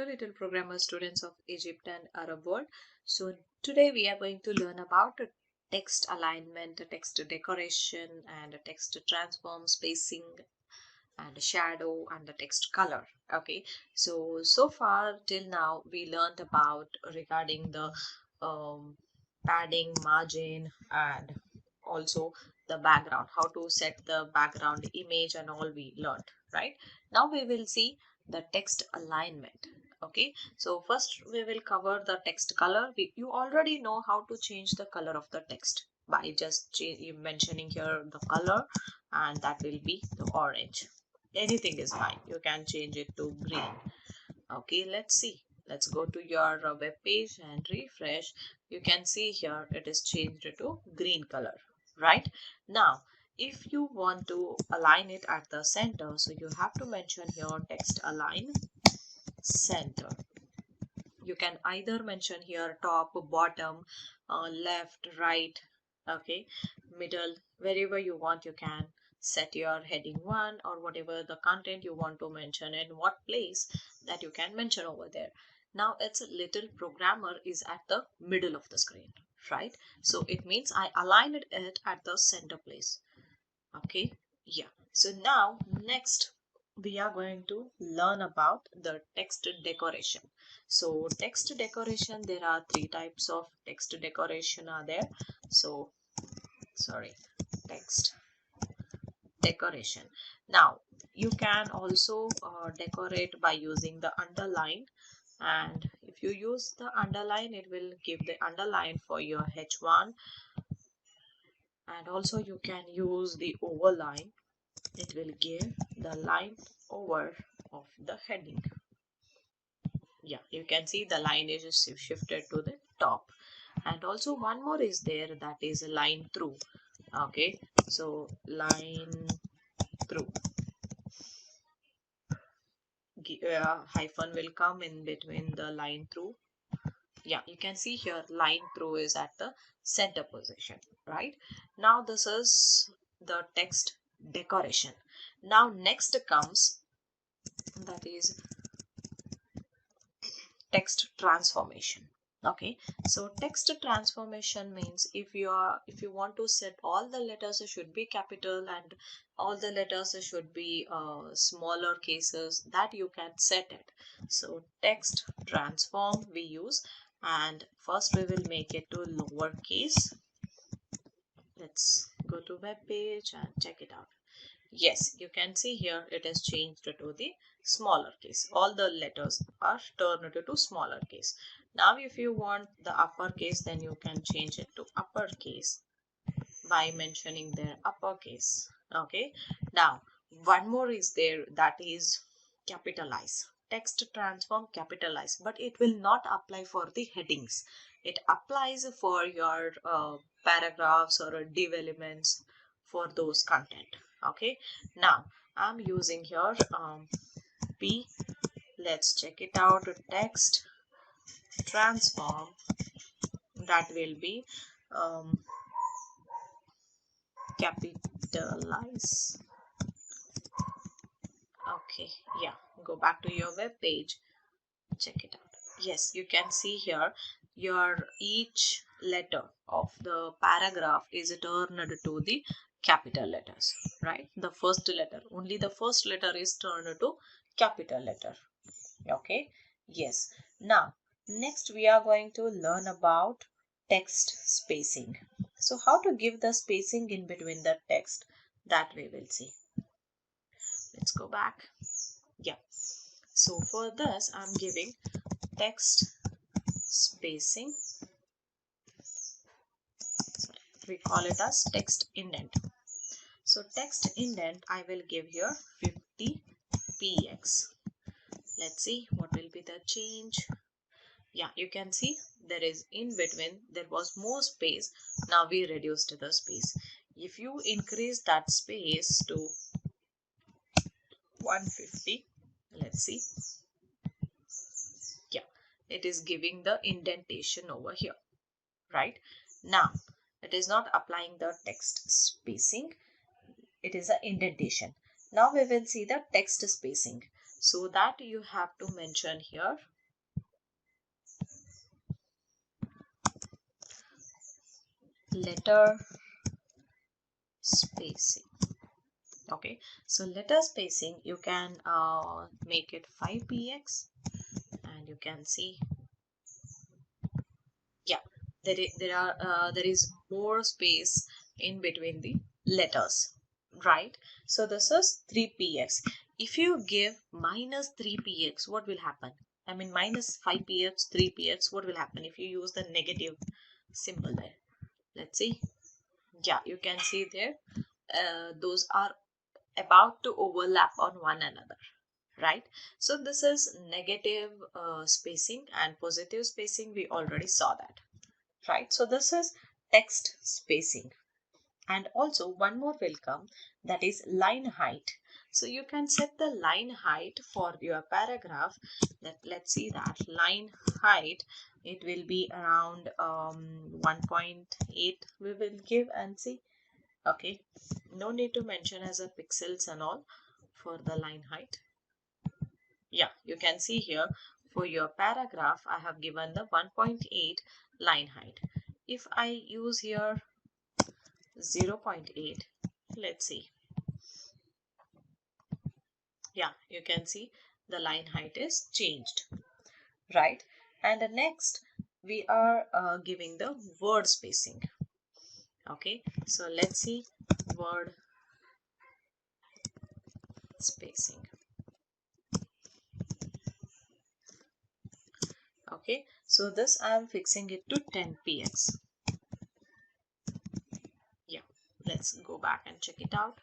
Hello little programmer students of Egypt and Arab world. So today we are going to learn about a text alignment, a text decoration and a text transform, spacing and a shadow and the text color. Okay, so far till now we learned about regarding the padding, margin and also the background, how to set the background image and all we learned, right? Now we will see the text alignment. Okay, so first we will cover the text color. You already know how to change the color of the text by just mentioning here the color, and that will be the orange. Anything is fine, you can change it to green. Okay, let's see. Let's go to your web page and refresh. You can see here it is changed to green color, right? Now if you want to align it at the center, so you have to mention here text align center. You can either mention here top, bottom, left, right, okay, middle, wherever you want. You can set your heading 1 or whatever the content you want to mention and what place that you can mention over there. Now its little programmer is at the middle of the screen, right? So it means I aligned it at the center place. Okay, yeah. So now next we are going to learn about the text decoration. So text decoration, there are three types of text decoration are there. So sorry, text decoration. Now you can also decorate by using the underline, and if you use the underline it will give the underline for your h1, and also you can use the overline. It will give the line over of the heading. Yeah, you can see the line is shifted to the top, and also one more is there, that is a line through. Okay, so line through, hyphen will come in between the line through. Yeah, you can see here line through is at the center position, right? Now this is the text decoration. Now next comes, that is text transformation. Okay, so text transformation means if you want to set all the letters should be capital and all the letters should be smaller cases, that you can set it. So text transform we use, and first we will make it to lowercase. Let's go to web page and check it out. Yes, you can see here it is changed to the smaller case. All the letters are turned to smaller case. Now if you want the uppercase, then you can change it to uppercase by mentioning their uppercase. Okay, now one more is there, that is capitalize. Text transform capitalize, but it will not apply for the headings. It applies for your paragraphs or div elements, for those content. Okay, now I'm using here p. Let's check it out. Text transform, that will be capitalize. Okay, yeah, go back to your web page, check it out. Yes, you can see here your each letter of the paragraph is turned to the capital letters, right? The first letter, only the first letter is turned to capital letter. Okay, yes. Now next we are going to learn about text spacing. So how to give the spacing in between the text, that we will see. Let's go back. Yeah, so for this I'm giving text spacing. Sorry, we call it as text indent. So text indent I will give here 50 px. Let's see what will be the change. Yeah, you can see there is in between there was more space. Now we reduced the space. If you increase that space to 150, let's see. Yeah, it is giving the indentation over here, right? Now it is not applying the text spacing, it is an indentation. Now we will see the text spacing. So that you have to mention here letter spacing. Okay, so letter spacing, you can make it 5 px, and you can see, yeah, there is more space in between the letters, right? So this is 3px. If you give minus 3px, what will happen? I mean minus 5px, 3px, what will happen if you use the negative symbol there? Let's see. Yeah, you can see there, those are about to overlap on one another, right? So this is negative spacing, and positive spacing, we already saw that, right? So this is text spacing. And also one more will come, that is line height. So you can set the line height for your paragraph. Let's see that line height, it will be around 1.8 we will give, and see. Okay, no need to mention as a pixels and all for the line height. Yeah, you can see here for your paragraph I have given the 1.8 line height. If I use here 0.8, let's see. Yeah, you can see the line height is changed, right? And the next we are giving the word spacing. Okay, so let's see word spacing. Okay, so this I am fixing it to 10px. Yeah, let's go back and check it out.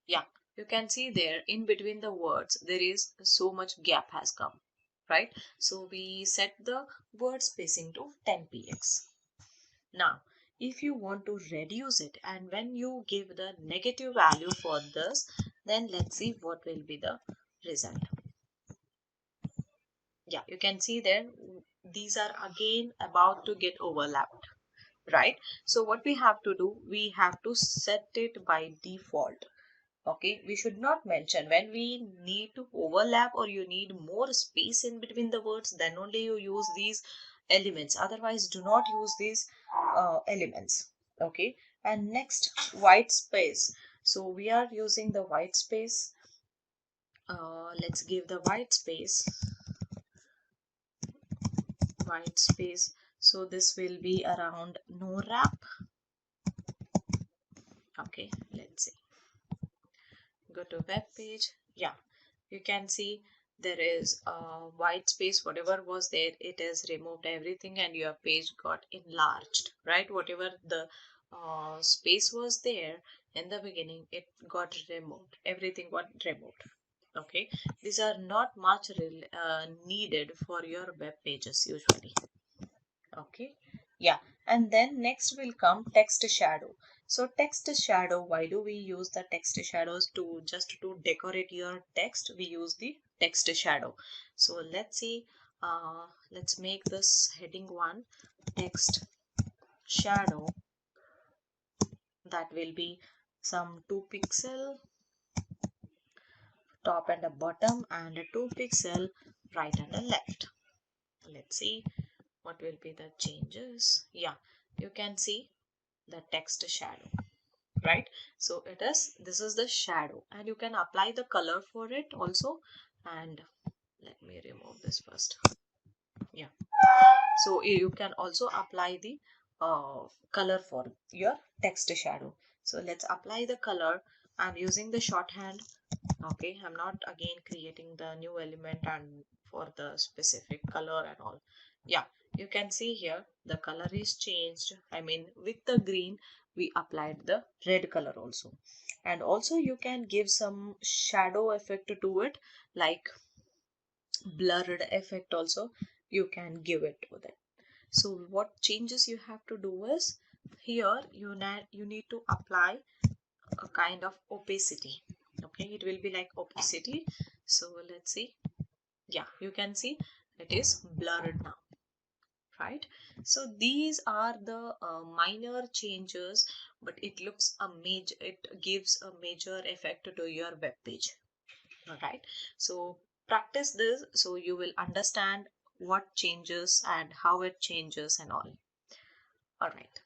Yeah, you can see there in between the words there is so much gap has come, right? So we set the word spacing to 10px. Now if you want to reduce it, and when you give the negative value for this, then let's see what will be the result. Yeah, you can see there these are again about to get overlapped, right? So what we have to do, we have to set it by default. Okay, we should not mention when we need to overlap or you need more space in between the words, then only you use these elements, otherwise do not use these elements. Okay, and next white space. So we are using the white space. Let's give the white space. So this will be around no wrap. Okay, let's see. Go to web page. Yeah, you can see there is a white space. Whatever was there, it has removed everything, and your page got enlarged, right? Whatever the space was there in the beginning, it got removed. Everything got removed. Okay, these are not much needed for your web pages usually. Okay, yeah, and then next will come text shadow. So text shadow, why do we use the text shadows? To just to decorate your text, we use the text shadow. So let's see, let's make this heading 1 text shadow. That will be some 2 pixel top and a bottom, and a 2 pixel right and a left. Let's see what will be the changes. Yeah, you can see the text shadow, right? So it is, this is the shadow, and you can apply the color for it also. And let me remove this first. Yeah, so you can also apply the color for your text shadow. So let's apply the color. I'm using the shorthand. Okay, I'm not again creating the new element and for the specific color and all. Yeah, you can see here the color is changed. I mean with the green we applied the red color also, and also you can give some shadow effect to it, like blurred effect also you can give it to that. So what changes you have to do is, here you need to apply a kind of opacity. Okay, it will be like opacity. So let's see. Yeah, you can see it is blurred now, right? So these are the minor changes, but it looks a major, it gives a major effect to your web page. All right, so practice this so you will understand what changes and how it changes and all. All right.